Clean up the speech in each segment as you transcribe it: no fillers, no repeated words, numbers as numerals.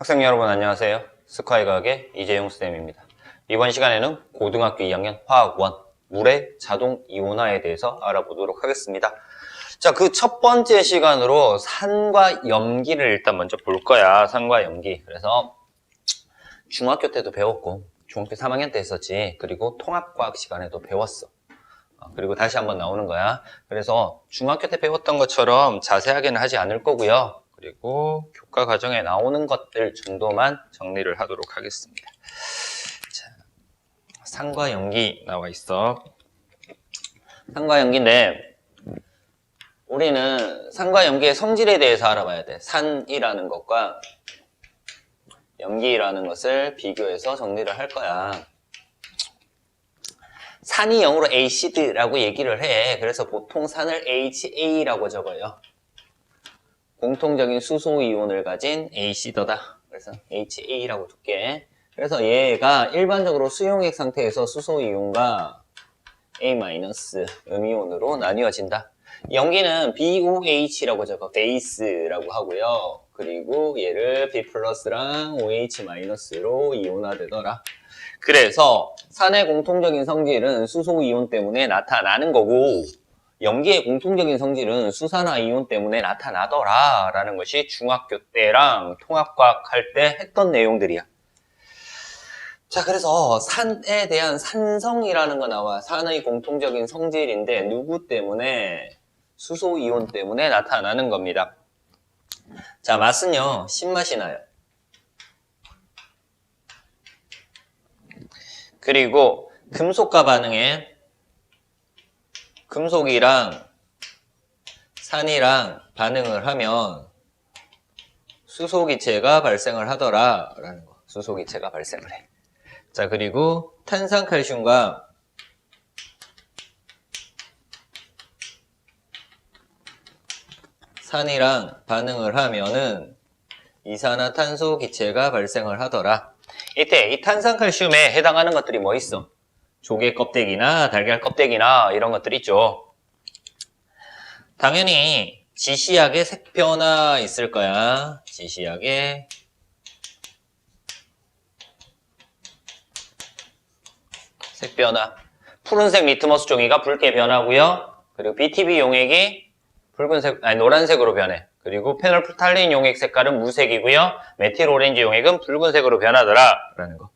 학생 여러분 안녕하세요. 스카이 과학의 이재용 쌤입니다. 이번 시간에는 고등학교 2학년 화학 1 물의 자동 이온화에 대해서 알아보도록 하겠습니다. 자, 그 첫 번째 시간으로 산과 염기를 일단 먼저 볼 거야. 산과 염기. 그래서 중학교 때도 배웠고 중학교 3학년 때 했었지. 그리고 통합과학 시간에도 배웠어. 그리고 다시 한번 나오는 거야. 그래서 중학교 때 배웠던 것처럼 자세하게는 하지 않을 거고요. 그리고 교과 과정에 나오는 것들 정도만 정리를 하도록 하겠습니다. 자, 산과 염기 나와 있어. 산과 염기인데 우리는 산과 염기의 성질에 대해서 알아봐야 돼. 산이라는 것과 염기라는 것을 비교해서 정리를 할 거야. 산이 영어로 acid라고 얘기를 해. 그래서 보통 산을 HA라고 적어요. 공통적인 수소 이온을 가진 acid다. 그래서 HA라고 둘게. 그래서 얘가 일반적으로 수용액 상태에서 수소 이온과 A- 음이온으로 나뉘어진다. 염기는 BOH라고 적어. 베이스라고 하고요. 그리고 얘를 B+랑 OH-로 이온화되더라. 그래서 산의 공통적인 성질은 수소 이온 때문에 나타나는 거고 염기의 공통적인 성질은 수산화 이온 때문에 나타나더라 라는 것이 중학교 때랑 통합과학 할 때 했던 내용들이야. 자, 그래서 산에 대한 산성이라는 거 나와. 산의 공통적인 성질인데 누구 때문에? 수소 이온 때문에 나타나는 겁니다. 자, 맛은요 신맛이 나요. 그리고 금속과 반응해 금속이랑 산이랑 반응을 하면 수소기체가 발생을 하더라 라는 거. 수소기체가 발생을 해. 자, 그리고 탄산칼슘과 산이랑 반응을 하면은 이산화탄소 기체가 발생을 하더라. 이때 이 탄산칼슘에 해당하는 것들이 뭐 있어? 조개 껍데기나 달걀 껍데기나 이런 것들 있죠. 당연히 지시약의 색변화 있을 거야. 지시약의 색변화. 푸른색 리트머스 종이가 붉게 변하고요. 그리고 BTB 용액이 노란색으로 변해. 그리고 페놀프탈린 용액 색깔은 무색이고요. 메틸 오렌지 용액은 붉은색으로 변하더라 라는 거.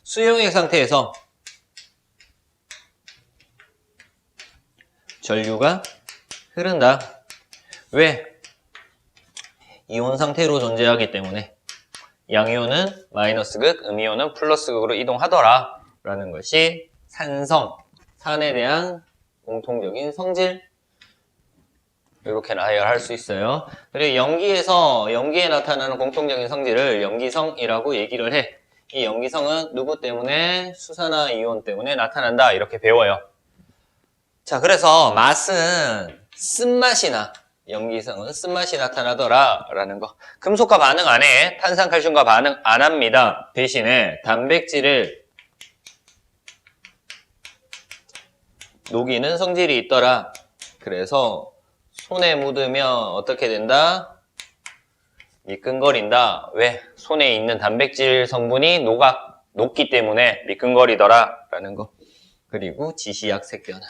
수용액 상태에서 전류가 흐른다. 왜? 이온 상태로 존재하기 때문에 양이온은 마이너스극, 음이온은 플러스극으로 이동하더라 라는 것이 산성, 산에 대한 공통적인 성질, 이렇게 나열할 수 있어요. 그리고 염기에 나타나는 공통적인 성질을 염기성이라고 얘기를 해. 이 염기성은 누구 때문에? 수산화 이온 때문에 나타난다 이렇게 배워요. 자, 그래서 맛은 쓴맛이 나. 염기성은 쓴맛이 나타나더라 라는 거. 금속과 반응 안 해. 탄산칼슘과 반응 안 합니다. 대신에 단백질을 녹이는 성질이 있더라. 그래서 손에 묻으면 어떻게 된다? 미끈거린다. 왜? 손에 있는 단백질 성분이 녹기 때문에 미끈거리더라 라는 거. 그리고 지시약 색변화.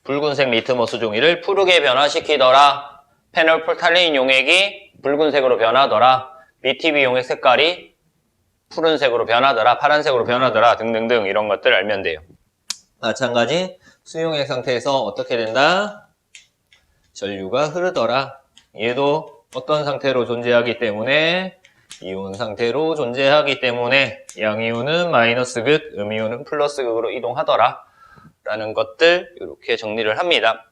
붉은색 리트머스 종이를 푸르게 변화시키더라. 페놀프탈린 용액이 붉은색으로 변하더라. BTB 용액 색깔이 푸른색으로 변하더라. 파란색으로 변하더라. 등등등 이런 것들 알면 돼요. 마찬가지 수용액 상태에서 어떻게 된다? 전류가 흐르더라. 얘도 어떤 상태로 존재하기 때문에? 이온 상태로 존재하기 때문에 양이온은 마이너스극, 음이온은 플러스극으로 이동하더라 라는 것들 이렇게 정리를 합니다.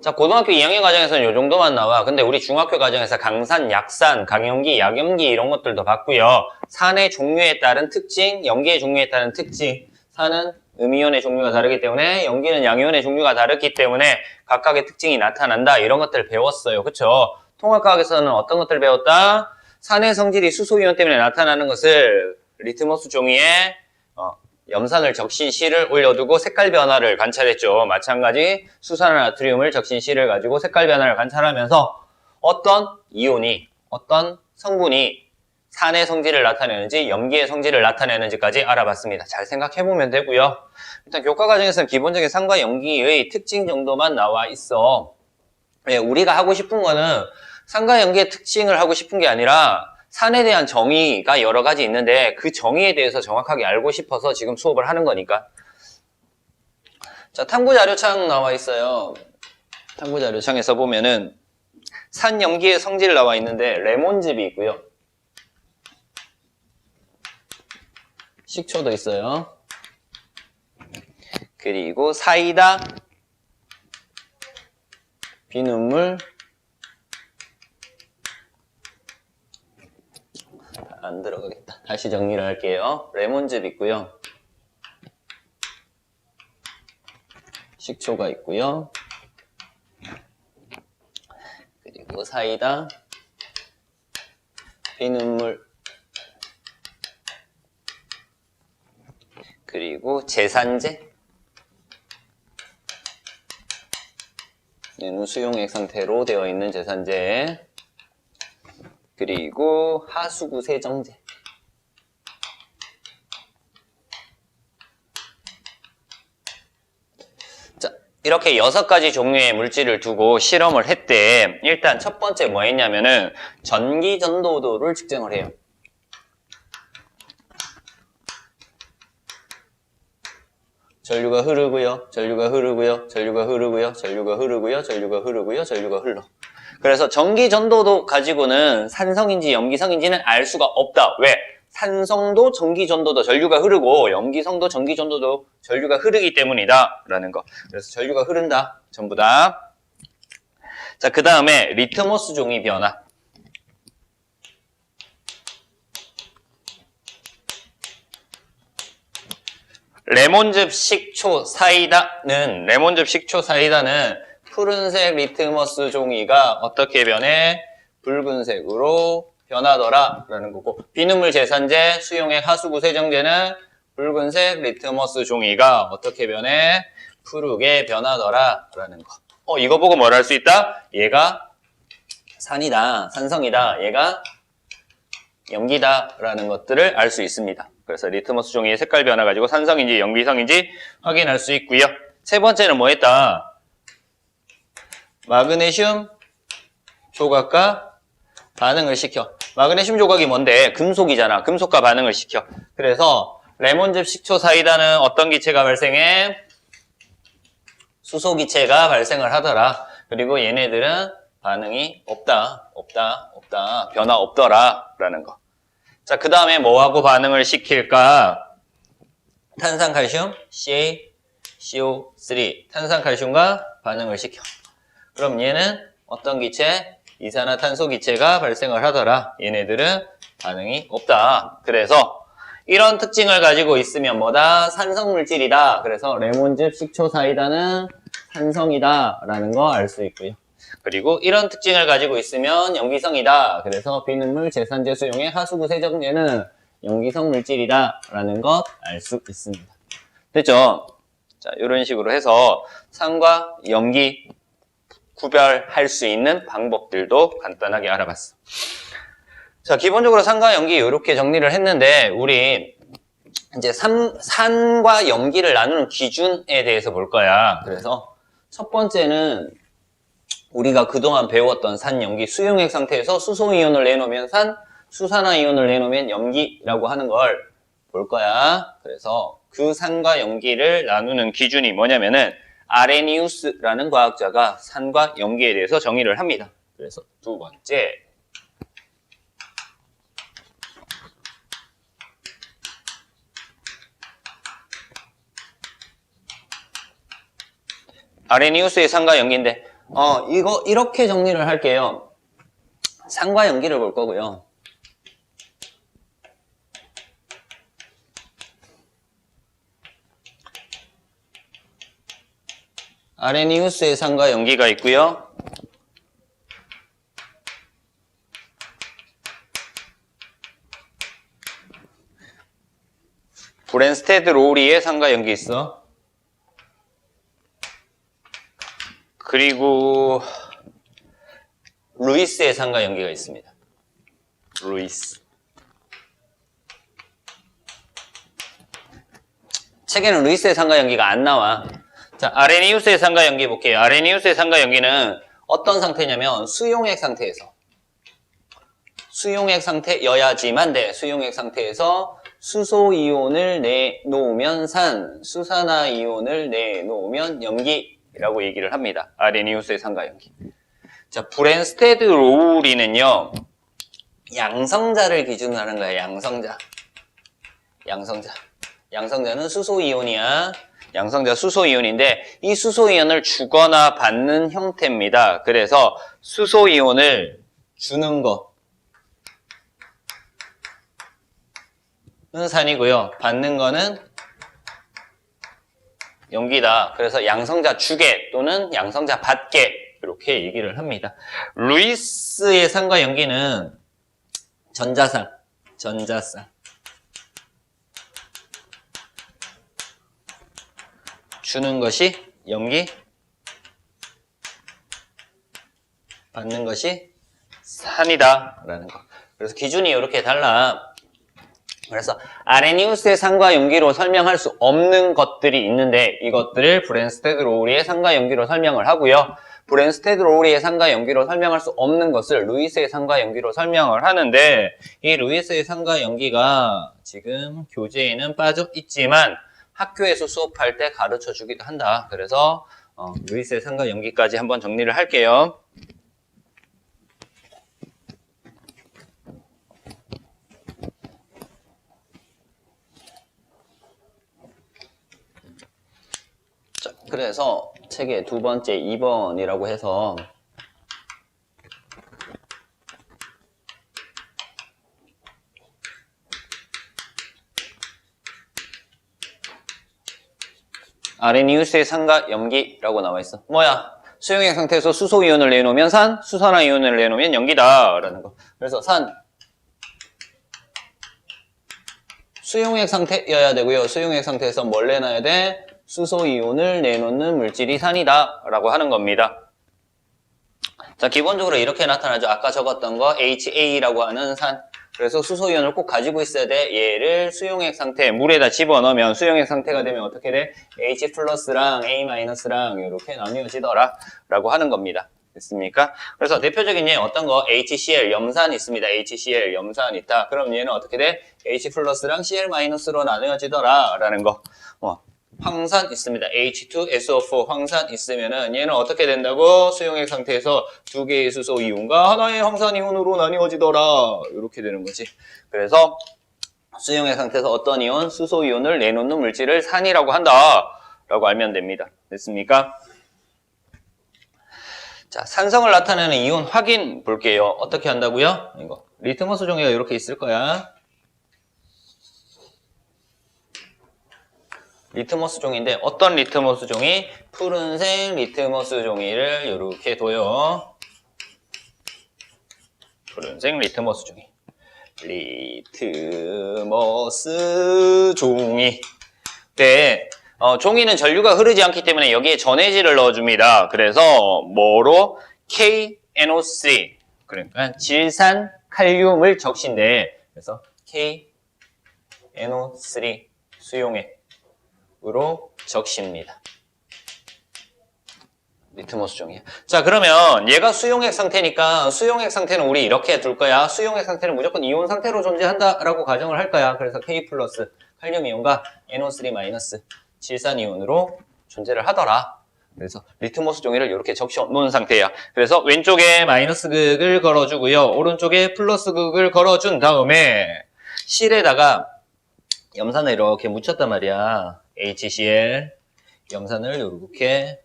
자, 고등학교 2학년 과정에서는 이 정도만 나와. 근데 우리 중학교 과정에서 강산, 약산, 강염기, 약염기 이런 것들도 봤고요. 산의 종류에 따른 특징, 염기의 종류에 따른 특징. 산은 음이온의 종류가 다르기 때문에 염기는 양이온의 종류가 다르기 때문에 각각의 특징이 나타난다. 이런 것들을 배웠어요. 그쵸? 통합과학에서는 어떤 것들을 배웠다? 산의 성질이 수소이온 때문에 나타나는 것을 리트머스 종이에 염산을 적신 C를 올려두고 색깔 변화를 관찰했죠. 마찬가지 수산화나트륨을 적신 C를 가지고 색깔 변화를 관찰하면서 어떤 이온이, 어떤 성분이 산의 성질을 나타내는지 염기의 성질을 나타내는지까지 알아봤습니다. 잘 생각해보면 되고요. 일단 교과 과정에서는 기본적인 산과 염기의 특징 정도만 나와 있어. 우리가 하고 싶은 거는 산과 염기의 특징을 하고 싶은 게 아니라 산에 대한 정의가 여러 가지 있는데 그 정의에 대해서 정확하게 알고 싶어서 지금 수업을 하는 거니까. 자, 탐구자료창 나와 있어요. 탐구자료창에서 보면은 산 염기의 성질 나와 있는데 레몬즙이 있고요. 식초도 있어요. 그리고 사이다, 비눗물, 안 들어가겠다. 다시 정리를 할게요. 레몬즙 있고요. 식초가 있고요. 그리고 사이다, 비눗물, 그리고 제산제, 얘는 수용액 상태로 되어 있는 제산제, 그리고 하수구 세정제. 자, 이렇게 6가지 종류의 물질을 두고 실험을 했대. 일단 첫 번째 뭐 했냐면은 전기 전도도를 측정을 해요. 전류가 흐르고요, 전류가 흐르고요, 전류가 흐르고요, 전류가 흐르고요, 전류가 흐르고요, 전류가 흘러. 그래서 전기 전도도 가지고는 산성인지 염기성인지는 알 수가 없다. 왜? 산성도 전기 전도도 전류가 흐르고 염기성도 전기 전도도 전류가 흐르기 때문이다 라는 거. 그래서 전류가 흐른다. 전부 다. 자, 그 다음에 리트머스 종이 변화. 레몬즙, 식초, 사이다는 푸른색 리트머스 종이가 어떻게 변해? 붉은색으로 변하더라 라는 거고, 비눗물 제산제, 수용액 하수구 세정제는 붉은색 리트머스 종이가 어떻게 변해? 푸르게 변하더라 라는 거. 이거 보고 뭘 할 수 있다? 얘가 산이다, 산성이다, 얘가 염기다 라는 것들을 알 수 있습니다. 그래서 리트머스 종이의 색깔 변화 가지고 산성인지 염기성인지 확인할 수 있고요. 세 번째는 뭐 했다? 마그네슘 조각과 반응을 시켜. 마그네슘 조각이 뭔데? 금속이잖아. 금속과 반응을 시켜. 그래서 레몬즙, 식초, 사이다는 어떤 기체가 발생해? 수소 기체가 발생을 하더라. 그리고 얘네들은 반응이 없다. 변화 없더라 라는 거. 자, 그 다음에 뭐하고 반응을 시킬까? 탄산칼슘, CaCO3. 탄산칼슘과 반응을 시켜. 그럼 얘는 어떤 기체? 이산화탄소 기체가 발생을 하더라. 얘네들은 반응이 없다. 그래서 이런 특징을 가지고 있으면 뭐다? 산성물질이다. 그래서 레몬즙, 식초, 사이다는 산성이다 라는 거 알 수 있고요. 그리고 이런 특징을 가지고 있으면 염기성이다. 그래서 비눗물, 제산제, 수용액, 하수구 세정제는 염기성 물질이다 라는 것 알 수 있습니다. 됐죠? 자, 이런 식으로 해서 산과 염기 구별할 수 있는 방법들도 간단하게 알아봤어. 자, 기본적으로 산과 염기 이렇게 정리를 했는데 우리 이제 산과 염기를 나누는 기준에 대해서 볼 거야. 그래서 첫 번째는 우리가 그동안 배웠던 산, 염기, 수용액 상태에서 수소이온을 내놓으면 산, 수산화이온을 내놓으면 염기라고 하는 걸 볼 거야. 그래서 그 산과 염기를 나누는 기준이 뭐냐면은 아레니우스라는 과학자가 산과 염기에 대해서 정의를 합니다. 그래서 두 번째, 아레니우스의 산과 염기인데 이거 이렇게 정리를 할게요. 산과 염기를 볼 거고요. 아레니우스의 산과 염기가 있고요. 브랜스테드 로우리의 상가연기 있어. 그리고 루이스의 상가연기가 있습니다. 루이스. 책에는 루이스의 상가연기가 안 나와. 자, 아레니우스의 상가연기 볼게요. 아레니우스의 상가연기는 어떤 상태냐면 수용액 상태에서 수용액 상태여야지만 돼. 수용액 상태에서 수소이온을 내놓으면 산, 수산화이온을 내놓으면 염기라고 얘기를 합니다. 아레니우스의 상가연기. 자, 브랜스테드 로우리는요, 양성자를 기준으로 하는 거야. 양성자. 양성자는 수소이온이야. 양성자 수소이온인데 이 수소이온을 주거나 받는 형태입니다. 그래서 수소이온을 주는 거는 산이고요. 받는 거는 염기다. 그래서 양성자 주계 또는 양성자 받계 이렇게 얘기를 합니다. 루이스의 산과 염기는 전자상. 주는 것이 염기, 받는 것이 산이다 라는 거. 그래서 기준이 이렇게 달라. 그래서 아레니우스의 산과 염기로 설명할 수 없는 것들이 있는데 이것들을 브랜스테드 로우리의 산과 염기로 설명을 하고요. 브랜스테드 로우리의 산과 염기로 설명할 수 없는 것을 루이스의 산과 염기로 설명을 하는데 이 루이스의 산과 염기가 지금 교재에는 빠져 있지만 학교에서 수업할 때 가르쳐 주기도 한다. 그래서 루이스의 산과 염기까지 한번 정리를 할게요. 자, 그래서 책의 두 번째 2번이라고 해서 아레니우스의 산과 염기라고 나와 있어. 뭐야? 수용액 상태에서 수소이온을 내놓으면 산, 수산화이온을 내놓으면 염기다 라는 거. 그래서 산 수용액 상태여야 되고요. 수용액 상태에서 뭘 내놔야 돼? 수소이온을 내놓는 물질이 산이다 라고 하는 겁니다. 자, 기본적으로 이렇게 나타나죠. 아까 적었던 거 HA라고 하는 산. 그래서 수소이온을 꼭 가지고 있어야 돼. 얘를 수용액 상태, 물에다 집어넣으면 수용액 상태가 되면 어떻게 돼? H 플러스랑 A 마이너스랑 이렇게 나뉘어지더라 라고 하는 겁니다. 됐습니까? 그래서 대표적인 예 어떤 거? HCl, 염산 있습니다. HCl, 염산 있다. 그럼 얘는 어떻게 돼? H 플러스랑 Cl 마이너스로 나뉘어지더라 라는 거. 황산 있습니다. H2SO4 황산 있으면은 얘는 어떻게 된다고? 수용액 상태에서 두 개의 수소 이온과 하나의 황산 이온으로 나뉘어지더라. 이렇게 되는 거지. 그래서 수용액 상태에서 어떤 이온? 수소 이온을 내놓는 물질을 산이라고 한다. 라고 알면 됩니다. 됐습니까? 자, 산성을 나타내는 이온 확인 볼게요. 어떻게 한다고요? 이거 리트머스 종이가 이렇게 있을 거야. 리트머스 종이인데 어떤 리트머스 종이? 푸른색 리트머스 종이를 이렇게 둬요. 푸른색 리트머스 종이. 리트머스 종이. 네, 종이는 전류가 흐르지 않기 때문에 여기에 전해질을 넣어줍니다. 그래서 뭐로? KNO3. 그러니까 질산 칼륨을 적신대. 그래서 KNO3 수용액. 으로 적십니다. 리트머스 종이에요. 자, 그러면 얘가 수용액 상태니까 수용액 상태는 우리 이렇게 둘 거야. 수용액 상태는 무조건 이온 상태로 존재한다라고 가정을 할 거야. 그래서 K 플러스 칼륨 이온과 NO3 마이너스 질산 이온으로 존재를 하더라. 그래서 리트머스 종이를 이렇게 적셔 놓은 상태야. 그래서 왼쪽에 마이너스 극을 걸어주고요. 오른쪽에 플러스 극을 걸어준 다음에 실에다가 염산을 이렇게 묻혔단 말이야. HCl 염산을 이렇게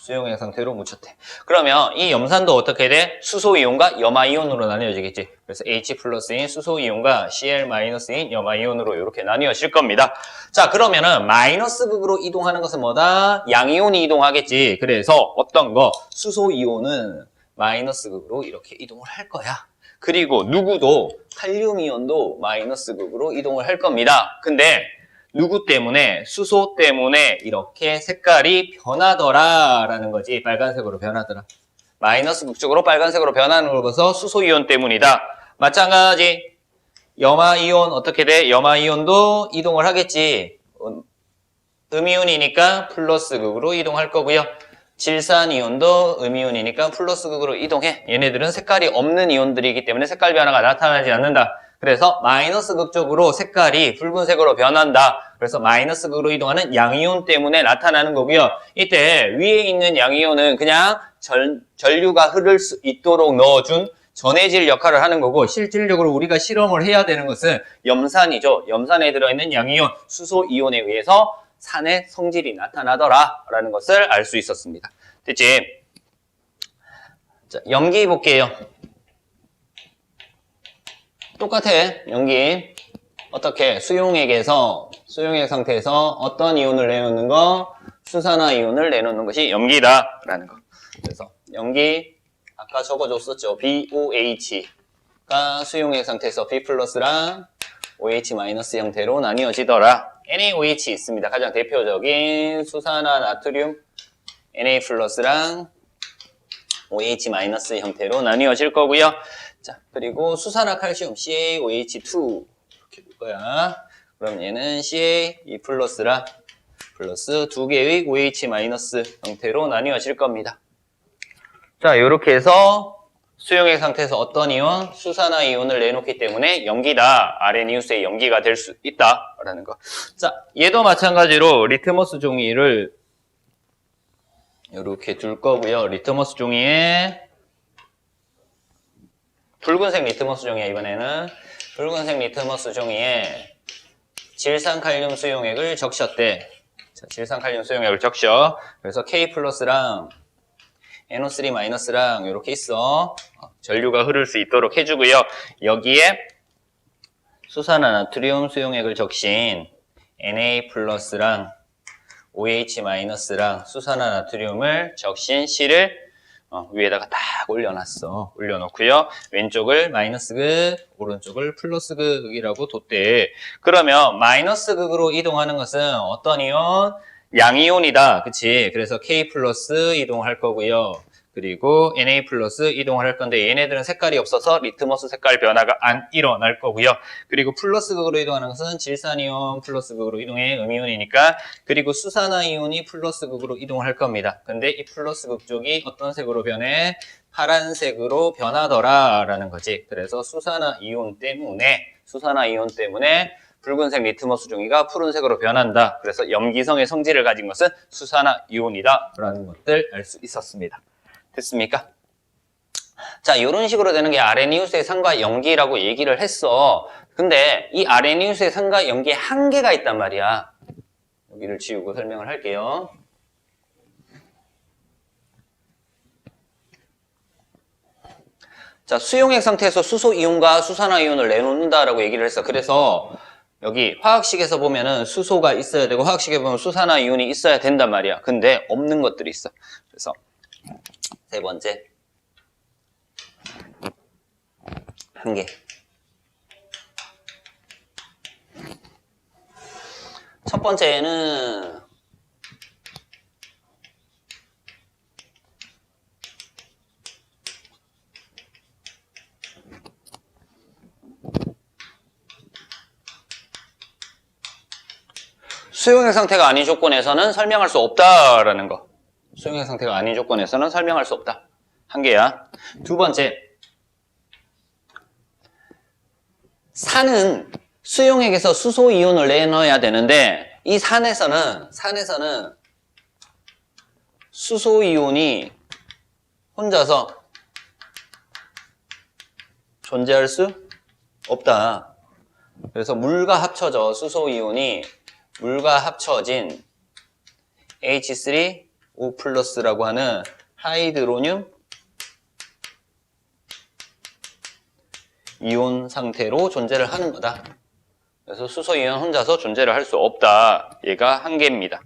수용액 상태로 묻혔대. 그러면 이 염산도 어떻게 돼? 수소이온과 염화이온으로 나뉘어지겠지. 그래서 H 플러스인 수소이온과 Cl 마이너스인 염화이온으로 이렇게 나뉘어질 겁니다. 자, 그러면은 마이너스 극으로 이동하는 것은 뭐다? 양이온이 이동하겠지. 그래서 어떤 거? 수소이온은 마이너스 극으로 이렇게 이동을 할 거야. 그리고 누구도 칼륨 이온도 마이너스 극으로 이동을 할 겁니다. 근데 누구 때문에? 수소 때문에 이렇게 색깔이 변하더라라는 거지. 빨간색으로 변하더라. 마이너스 극적으로 빨간색으로 변하는 걸 봐서 수소이온 때문이다. 마찬가지 염화이온 어떻게 돼? 염화이온도 이동을 하겠지. 음이온이니까 플러스 극으로 이동할 거고요. 질산이온도 음이온이니까 플러스 극으로 이동해. 얘네들은 색깔이 없는 이온들이기 때문에 색깔 변화가 나타나지 않는다. 그래서 마이너스 극 쪽으로 색깔이 붉은색으로 변한다. 그래서 마이너스 극으로 이동하는 양이온 때문에 나타나는 거고요. 이때 위에 있는 양이온은 그냥 전류가 흐를 수 있도록 넣어준 전해질 역할을 하는 거고, 실질적으로 우리가 실험을 해야 되는 것은 염산이죠. 염산에 들어있는 양이온, 수소이온에 의해서 산의 성질이 나타나더라 라는 것을 알 수 있었습니다. 됐지? 자, 염기 볼게요. 똑같아. 염기 어떻게? 수용액에서 수용액 상태에서 어떤 이온을 내놓는 거? 수산화이온을 내놓는 것이 염기다 라는 거. 그래서 염기 아까 적어줬었죠. BOH가 수용액 상태에서 B 플러스랑 OH 마이너스 형태로 나뉘어지더라. NaOH 있습니다. 가장 대표적인 수산화 나트륨 Na 플러스랑 OH 마이너스 형태로 나뉘어질 거고요. 자, 그리고 수산화 칼슘 CaOH2 이렇게 될 거야. 그럼 얘는 CaE 플러스랑 플러스 두 개의 OH 마이너스 형태로 나뉘어질 겁니다. 자, 이렇게 해서 수용액 상태에서 어떤 이온? 수산화 이온을 내놓기 때문에 염기다. 아레니우스의 염기가 될 수 있다라는 거. 자, 얘도 마찬가지로 리트머스 종이를 이렇게 둘 거고요. 리트머스 종이에 붉은색 리트머스 종이야, 이번에는. 붉은색 리트머스 종이에 질산칼륨 수용액을 적셨대. 자, 질산칼륨 수용액을 적셔. 그래서 K 플러스랑 NO3 마이너스랑 이렇게 있어. 전류가 흐를 수 있도록 해주고요. 여기에 수산화 나트륨 수용액을 적신 Na 플러스랑 OH 마이너스랑 수산화 나트륨을 적신 C를 위에다가 딱 올려놨어. 올려놓고요. 왼쪽을 마이너스 극, 오른쪽을 플러스 극이라고 뒀대. 그러면 마이너스 극으로 이동하는 것은 어떤 이온? 양이온이다. 그치? 그래서 K 플러스 이동할 거고요. 그리고 Na 플러스 이동을 할 건데 얘네들은 색깔이 없어서 리트머스 색깔 변화가 안 일어날 거고요. 그리고 플러스 극으로 이동하는 것은 질산이온 플러스 극으로 이동해. 음이온이니까. 그리고 수산화이온이 플러스 극으로 이동을 할 겁니다. 근데 이 플러스 극 쪽이 어떤 색으로 변해? 파란색으로 변하더라 라는 거지. 그래서 수산화이온 때문에 붉은색 리트머스 종이가 푸른색으로 변한다. 그래서 염기성의 성질을 가진 것은 수산화이온이다 라는 것들 알 수 있었습니다. 됐습니까? 자, 이런 식으로 되는 게 아레니우스의 산과 염기라고 얘기를 했어. 근데 이 아레니우스의 산과 염기에 한계가 있단 말이야. 여기를 지우고 설명을 할게요. 자, 수용액 상태에서 수소이온과 수산화이온을 내놓는다라고 얘기를 했어. 그래서 여기 화학식에서 보면은 수소가 있어야 되고 화학식에 보면 수산화이온이 있어야 된단 말이야. 근데 없는 것들이 있어. 그래서 세 번째 한계. 첫 번째는 수용액 상태가 아닌 조건에서는 설명할 수 없다라는 거. 수용액 상태가 아닌 조건에서는 설명할 수 없다. 한계야. 두 번째, 산은 수용액에서 수소이온을 내넣어야 되는데 이 산에서는 수소이온이 혼자서 존재할 수 없다. 그래서 물과 합쳐져 수소이온이 물과 합쳐진 H3O+라고 하는 하이드로늄 이온 상태로 존재를 하는 거다. 그래서 수소이온 혼자서 존재를 할 수 없다. 얘가 한계입니다.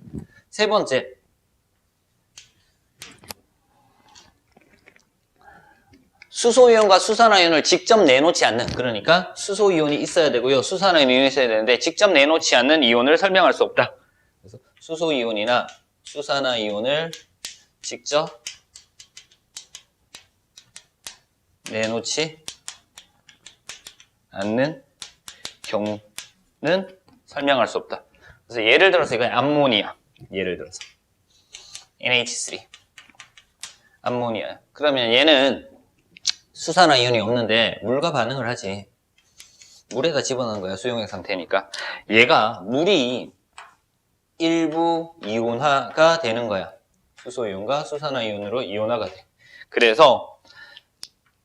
세 번째, 수소이온과 수산화이온을 직접 내놓지 않는, 그러니까 수소이온이 있어야 되고요. 수산화이온이 있어야 되는데 직접 내놓지 않는 이온을 설명할 수 없다. 그래서 수소이온이나 수산화이온을 직접 내놓지 않는 경우는 설명할 수 없다. 그래서 예를 들어서 이건 암모니아. 예를 들어서 NH3 암모니아. 그러면 얘는 수산화이온이 없는데 물과 반응을 하지. 물에다 집어넣은 거야. 수용액 상태니까. 얘가 물이 일부 이온화가 되는 거야. 수소이온과 수산화이온으로 이온화가 돼. 그래서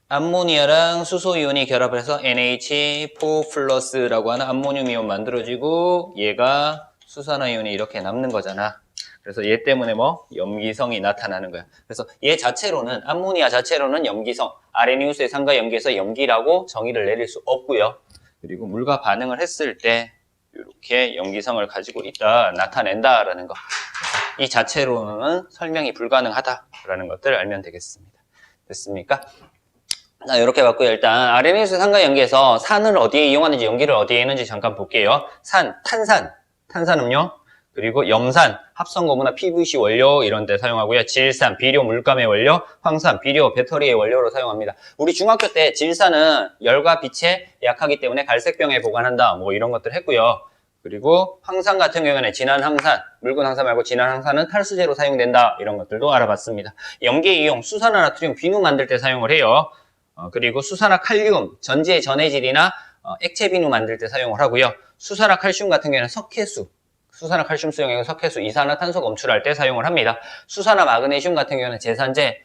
암모니아랑 수소이온이 결합을 해서 NH4 플러스라고 하는 암모늄 이온 만들어지고 얘가 수산화이온이 이렇게 남는 거잖아. 그래서 얘 때문에 뭐 염기성이 나타나는 거야. 그래서 얘 자체로는 암모니아 자체로는 염기성, 아레니우스의 산과 염기에서 염기라고 정의를 내릴 수 없고요. 그리고 물과 반응을 했을 때 이렇게 염기성을 가지고 있다, 나타낸다라는 거. 이 자체로는 설명이 불가능하다라는 것들을 알면 되겠습니다. 됐습니까? 자, 이렇게 봤고요. 일단 아레니우스 산과 염기에서 산을 어디에 이용하는지 염기를 어디에 있는지 잠깐 볼게요. 산, 탄산음료, 그리고 염산, 합성고무나 PVC 원료 이런 데 사용하고요. 질산, 비료 물감의 원료, 황산, 비료 배터리의 원료로 사용합니다. 우리 중학교 때 질산은 열과 빛에 약하기 때문에 갈색병에 보관한다, 뭐 이런 것들 했고요. 그리고 황산 같은 경우에는 진한 황산, 묽은 황산 말고 진한 황산은 탈수제로 사용된다, 이런 것들도 알아봤습니다. 염기의 이용, 수산화 나트륨 비누 만들 때 사용을 해요. 그리고 수산화 칼륨, 전지의 전해질이나 액체 비누 만들 때 사용을 하고요. 수산화 칼슘 같은 경우에는 석회수, 수산화 칼슘 수용액은 석회수, 이산화탄소 검출할 때 사용을 합니다. 수산화 마그네슘 같은 경우는 제산제,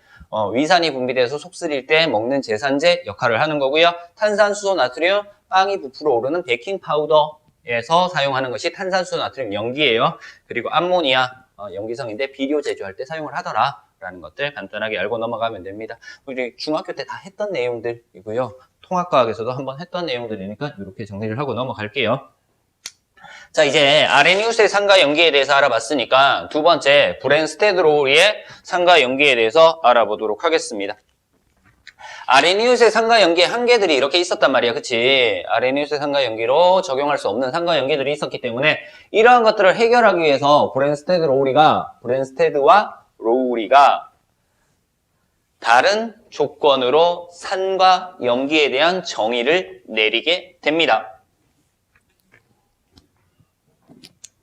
위산이 분비돼서 속 쓰릴 때 먹는 제산제 역할을 하는 거고요. 탄산수소 나트륨, 빵이 부풀어 오르는 베이킹 파우더에서 사용하는 것이 탄산수소 나트륨 염기예요. 그리고 암모니아, 염기성인데 비료 제조할 때 사용을 하더라 라는 것들 간단하게 알고 넘어가면 됩니다. 우리 중학교 때 다 했던 내용들이고요. 통합과학에서도 한번 했던 내용들이니까 이렇게 정리를 하고 넘어갈게요. 자, 이제 아레니우스의 산과 염기에 대해서 알아봤으니까 두 번째 브랜스테드로우리의 산과 염기에 대해서 알아보도록 하겠습니다. 아레니우스의 산과 염기의 한계들이 이렇게 있었단 말이야. 그치? 아레니우스의 산과 염기로 적용할 수 없는 산과 염기들이 있었기 때문에 이러한 것들을 해결하기 위해서 브랜스테드와 로우리가 다른 조건으로 산과 염기에 대한 정의를 내리게 됩니다.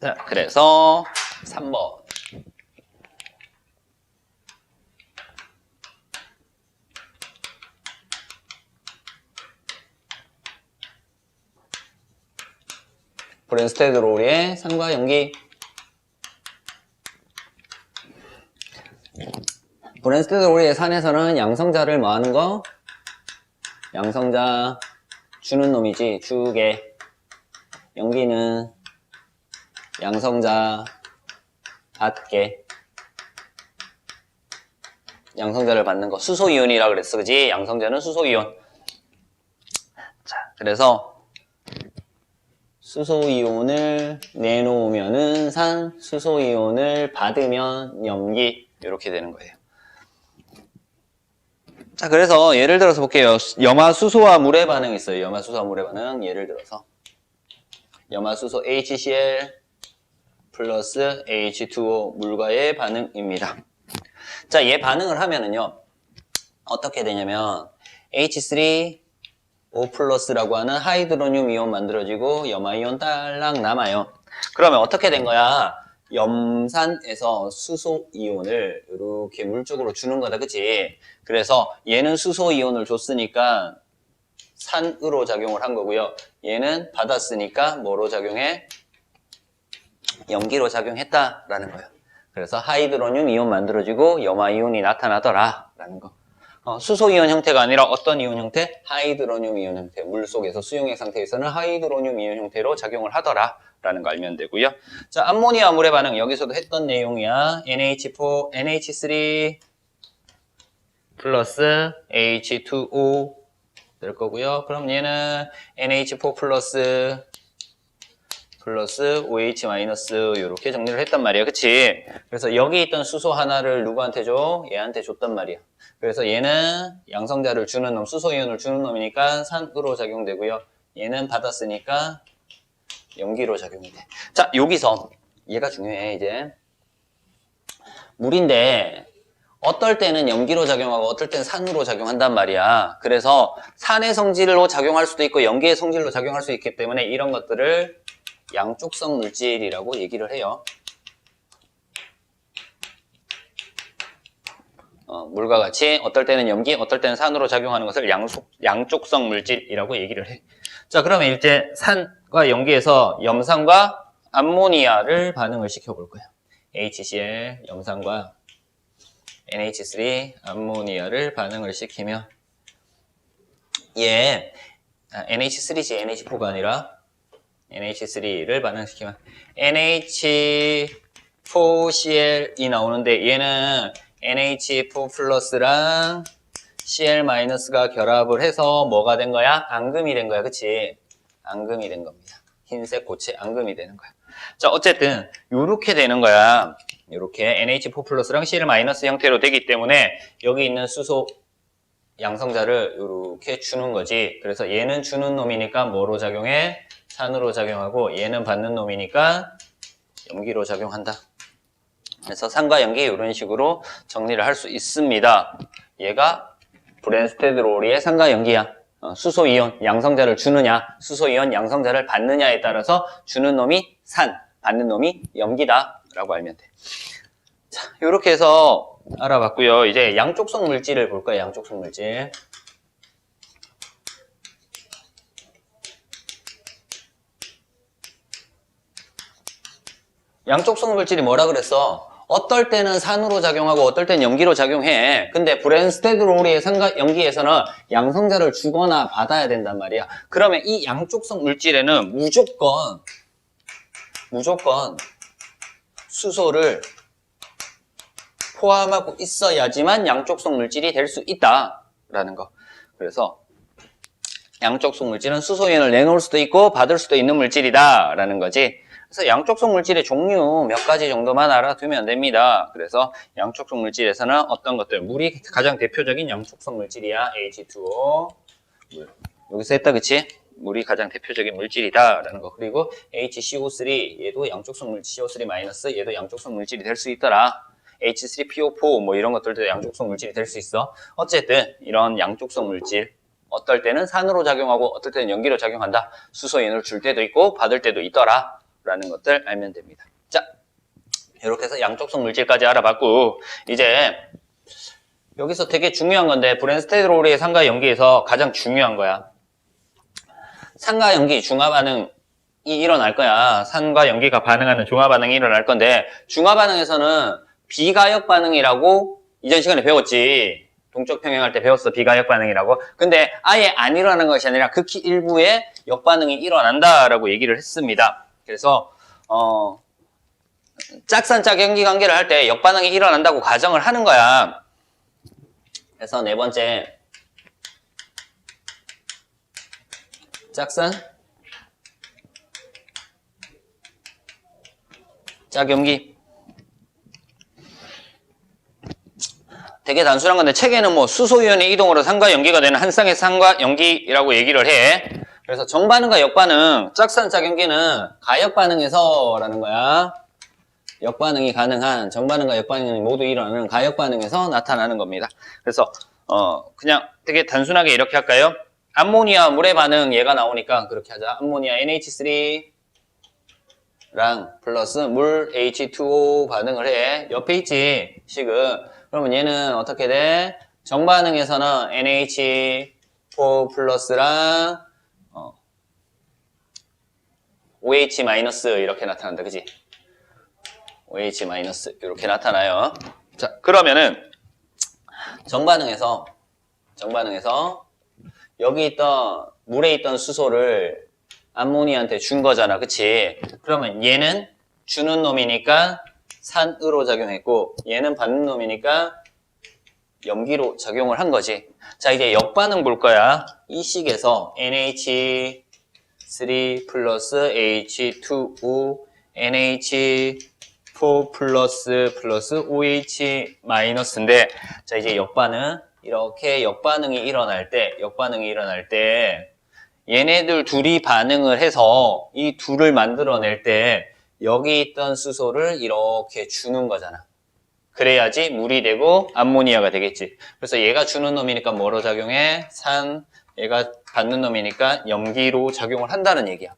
자, 그래서 3번. 브랜스테드로우리의 산과 염기. 브랜스테드로우리의 산에서는 양성자를 뭐 하는 거? 양성자 주는 놈이지, 주게. 염기는 양성자 받게. 양성자를 받는 거. 수소이온이라 그랬어, 그지? 양성자는 수소이온. 자, 그래서 수소이온을 내놓으면은 산, 수소이온을 받으면 염기. 이렇게 되는 거예요. 자, 그래서 예를 들어서 볼게요. 염화수소와 물의 반응이 있어요. 염화수소와 물의 반응. 예를 들어서 염화수소 HCl 플러스 H2O 물과의 반응입니다. 자, 얘 반응을 하면은요, 어떻게 되냐면 H3O 플러스라고 하는 하이드로늄 이온 만들어지고 염화이온 딸랑 남아요. 그러면 어떻게 된 거야? 염산에서 수소이온을 이렇게 물 쪽으로 주는 거다, 그치? 그래서 얘는 수소이온을 줬으니까 산으로 작용을 한 거고요. 얘는 받았으니까 뭐로 작용해? 염기로 작용했다라는 거예요. 그래서 하이드로늄 이온 만들어지고 염화이온이 나타나더라 라는 거. 수소이온 형태가 아니라 어떤 이온 형태? 하이드로늄 이온 형태. 물속에서 수용액 상태에서는 하이드로늄 이온 형태로 작용을 하더라 라는 거 알면 되고요. 자, 암모니아 물의 반응 여기서도 했던 내용이야. NH4, NH3 플러스 H2O 될 거고요. 그럼 얘는 NH4 플러스 플러스 OH 마이너스 이렇게 정리를 했단 말이야. 그치? 그래서 여기 있던 수소 하나를 누구한테 줘? 얘한테 줬단 말이야. 그래서 얘는 양성자를 주는 놈, 수소이온을 주는 놈이니까 산으로 작용되고요. 얘는 받았으니까 염기로 작용이 돼. 자, 여기서 얘가 중요해, 이제. 물인데 어떨 때는 염기로 작용하고 어떨 때는 산으로 작용한단 말이야. 그래서 산의 성질로 작용할 수도 있고 염기의 성질로 작용할 수 있기 때문에 이런 것들을 양쪽성 물질이라고 얘기를 해요. 물과 같이 어떨 때는 염기, 어떨 때는 산으로 작용하는 것을 양쪽성 물질이라고 얘기를 해. 자, 그러면 이제 산과 염기에서 염산과 암모니아를 반응을 시켜볼 거야. HCl, 염산과 NH3, 암모니아를 반응을 시키면 얘 NH3지 NH4가 아니라 NH3를 반응시키면 NH4Cl이 나오는데 얘는 NH4 플러스랑 Cl 마이너스가 결합을 해서 뭐가 된 거야? 앙금이 된 거야. 그치? 앙금이 된 겁니다. 흰색 고체 앙금이 되는 거야. 자, 어쨌든 요렇게 되는 거야. 요렇게 NH4 플러스랑 Cl 마이너스 형태로 되기 때문에 여기 있는 수소 양성자를 요렇게 주는 거지. 그래서 얘는 주는 놈이니까 뭐로 작용해? 산으로 작용하고 얘는 받는 놈이니까 염기로 작용한다. 그래서 산과 염기 이런 식으로 정리를 할 수 있습니다. 얘가 브랜스테드로리의 산과 염기야. 수소이온 양성자를 주느냐, 수소이온 양성자를 받느냐에 따라서 주는 놈이 산, 받는 놈이 염기다 라고 알면 돼. 자, 이렇게 해서 알아봤고요. 이제 양쪽성 물질을 볼까요? 양쪽성 물질. 양쪽성 물질이 뭐라 그랬어? 어떨 때는 산으로 작용하고 어떨 때는 염기로 작용해. 근데 브랜스테드로리의 산과 염기에서는 양성자를 주거나 받아야 된단 말이야. 그러면 이 양쪽성 물질에는 무조건 수소를 포함하고 있어야지만 양쪽성 물질이 될 수 있다라는 거. 그래서 양쪽성 물질은 수소이온을 내놓을 수도 있고 받을 수도 있는 물질이다라는 거지. 그래서 양쪽성 물질의 종류 몇 가지 정도만 알아두면 됩니다. 그래서 양쪽성 물질에서는 어떤 것들, 물이 가장 대표적인 양쪽성 물질이야. H2O. 물. 여기서 했다, 그치? 물이 가장 대표적인 물질이다라는 거. 그리고 HCO3, 얘도 양쪽성 물질, CO3- 얘도 양쪽성 물질이 될 수 있더라. H3PO4 뭐 이런 것들도 양쪽성 물질이 될 수 있어. 어쨌든 이런 양쪽성 물질, 어떨 때는 산으로 작용하고 어떨 때는 염기로 작용한다. 수소이온을 줄 때도 있고 받을 때도 있더라 라는 것들 알면 됩니다. 자, 이렇게 해서 양쪽성 물질까지 알아봤고, 이제 여기서 되게 중요한 건데 브랜스테드로리의 산과 염기에서 가장 중요한 거야. 산과 염기 중화 반응이 일어날 거야. 산과 염기가 반응하는 중화 반응이 일어날 건데, 중화 반응에서는 비가역 반응이라고 이전 시간에 배웠지. 동적 평행할 때 배웠어. 비가역 반응이라고. 근데 아예 안 일어나는 것이 아니라 극히 일부의 역반응이 일어난다라고 얘기를 했습니다. 그래서 짝산짝염기 관계를 할 때 역반응이 일어난다고 가정을 하는 거야. 그래서 네 번째, 짝산 짝염기. 되게 단순한 건데 책에는 뭐 수소이온의 이동으로 산과 염기가 되는 한 쌍의 산과 염기라고 얘기를 해. 그래서 정반응과 역반응, 짝산 짝염기는 가역반응에서라는 거야. 역반응이 가능한 정반응과 역반응이 모두 일어나는 가역반응에서 나타나는 겁니다. 그래서 그냥 되게 단순하게 이렇게 할까요? 암모니아 물의 반응 얘가 나오니까 그렇게 하자. 암모니아 NH3랑 플러스 물 H2O 반응을 해. 옆에 있지 식은. 그러면 얘는 어떻게 돼? 정반응에서는 NH4 플러스랑 OH 마이너스 이렇게 나타난다. 그지? OH 마이너스 이렇게 나타나요. 자, 그러면은 정반응에서 여기 있던 물에 있던 수소를 암모니아한테 준 거잖아. 그치? 그러면 얘는 주는 놈이니까 산으로 작용했고 얘는 받는 놈이니까 염기로 작용을 한 거지. 자, 이제 역반응 볼 거야. 이 식에서 NH3 3 플러스 H2O NH4 플러스 OH 마이너스인데, 자, 이제 역반응. 이렇게 역반응이 일어날 때, 얘네들 둘이 반응을 해서 이 둘을 만들어낼 때 여기 있던 수소를 이렇게 주는 거잖아. 그래야지 물이 되고 암모니아가 되겠지. 그래서 얘가 주는 놈이니까 뭐로 작용해? 산. 얘가 받는 놈이니까 염기로 작용을 한다는 얘기야.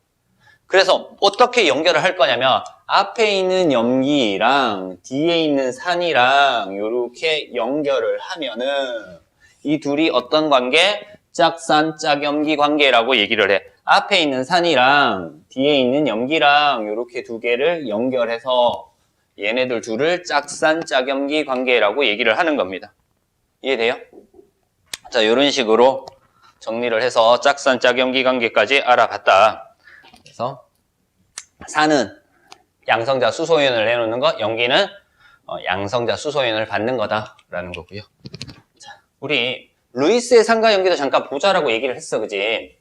그래서 어떻게 연결을 할 거냐면 앞에 있는 염기랑 뒤에 있는 산이랑 이렇게 연결을 하면은 이 둘이 어떤 관계? 짝산, 짝염기 관계라고 얘기를 해. 앞에 있는 산이랑 뒤에 있는 염기랑 이렇게 두 개를 연결해서 얘네들 둘을 짝산, 짝염기 관계라고 얘기를 하는 겁니다. 이해돼요? 자, 이런 식으로 정리를 해서 짝산, 짝염기 관계까지 알아봤다. 그래서 산은 양성자 수소이온을 내놓는 거, 염기는 양성자 수소이온을 받는 거다라는 거고요. 자, 우리 루이스의 산과 염기도 잠깐 보자라고 얘기를 했어, 그지?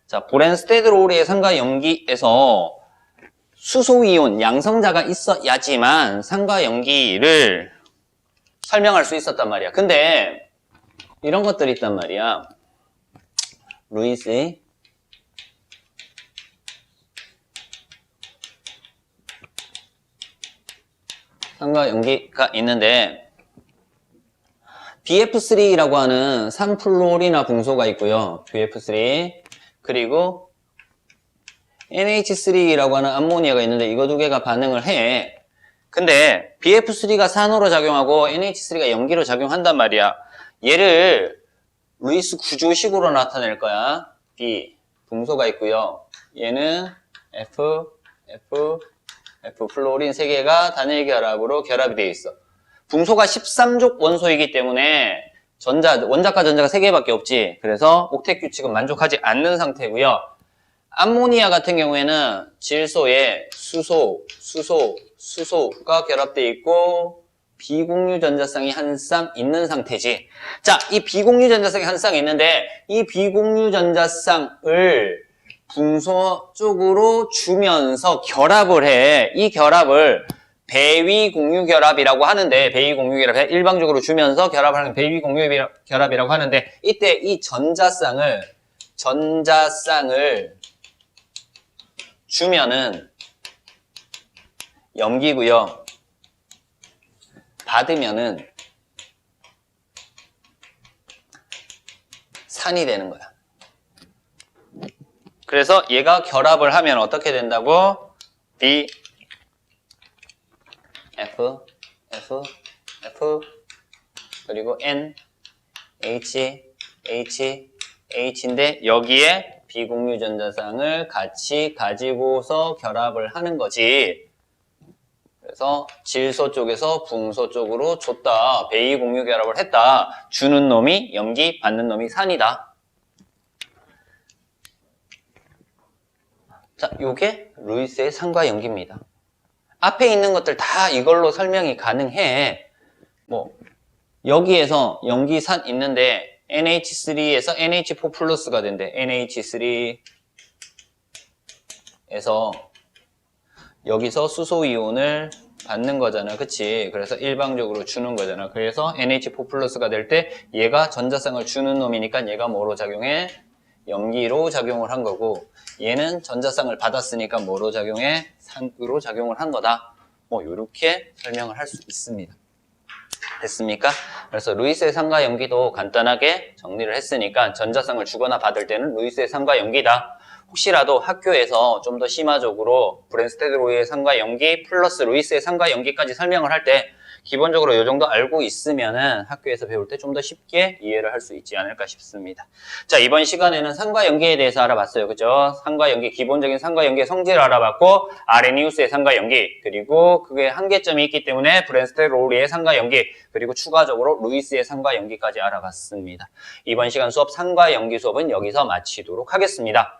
자, 보렌스테드로우리의 산과 염기에서 수소이온, 양성자가 있어야지만 산과 염기를 설명할 수 있었단 말이야. 근데 이런 것들이 있단 말이야. 루이스의 산과 염기가 있는데 BF3라고 하는 산플로리나 붕소가 있고요. BF3 그리고 NH3라고 하는 암모니아가 있는데 이거 두 개가 반응을 해. 근데 BF3가 산으로 작용하고 NH3가 염기로 작용한단 말이야. 얘를 루이스 구조식으로 나타낼 거야. B, 붕소가 있고요. 얘는 F 플로린 3개가 단일 결합으로 결합이 되어 있어. 붕소가 13족 원소이기 때문에 원자과 전자가 3개밖에 없지. 그래서 옥텟 규칙은 만족하지 않는 상태고요. 암모니아 같은 경우에는 질소에 수소가 결합되어 있고 비공유 전자쌍이 한 쌍 있는 상태지. 자, 이 비공유 전자쌍이 한 쌍 있는데 이 비공유 전자쌍을 붕소 쪽으로 주면서 결합을 해. 이 결합을 배위 공유 결합이라고 하는데, 배위 공유 결합, 일방적으로 주면서 결합하는 배위 공유 결합이라고 하는데, 이때 이 전자쌍을 주면은 염기고요. 받으면은 산이 되는 거야. 그래서 얘가 결합을 하면 어떻게 된다고? B, F, 그리고 N, H인데 여기에 비공유 전자쌍을 같이 가지고서 결합을 하는 거지. 그래서 질소 쪽에서 붕소 쪽으로 줬다. 배위 공유 결합을 했다. 주는 놈이 염기, 받는 놈이 산이다. 자, 요게 루이스의 산과 염기입니다. 앞에 있는 것들 다 이걸로 설명이 가능해. 뭐 여기에서 염기 산 있는데 NH3에서 NH4 플러스가 된대. NH3에서 여기서 수소 이온을 받는 거잖아. 그치? 그래서 일방적으로 주는 거잖아. 그래서 NH4 플러스가 될 때 얘가 전자쌍을 주는 놈이니까 얘가 뭐로 작용해? 염기로 작용을 한 거고, 얘는 전자쌍을 받았으니까 뭐로 작용해? 산으로 작용을 한 거다. 뭐 이렇게 설명을 할 수 있습니다. 됐습니까? 그래서 루이스의 산과 염기도 간단하게 정리를 했으니까 전자쌍을 주거나 받을 때는 루이스의 산과 염기다. 혹시라도 학교에서 좀 더 심화적으로 브랜스테드로이의 산과 염기 플러스 루이스의 산과 염기까지 설명을 할 때 기본적으로 이 정도 알고 있으면은 학교에서 배울 때 좀 더 쉽게 이해를 할 수 있지 않을까 싶습니다. 자, 이번 시간에는 산과 염기에 대해서 알아봤어요. 그죠? 산과 염기, 기본적인 산과 염기의 성질을 알아봤고, 아레니우스의 산과 염기, 그리고 그게 한계점이 있기 때문에 브랜스테드로이의 산과 염기, 그리고 추가적으로 루이스의 산과 염기까지 알아봤습니다. 이번 시간 수업 산과 염기 수업은 여기서 마치도록 하겠습니다.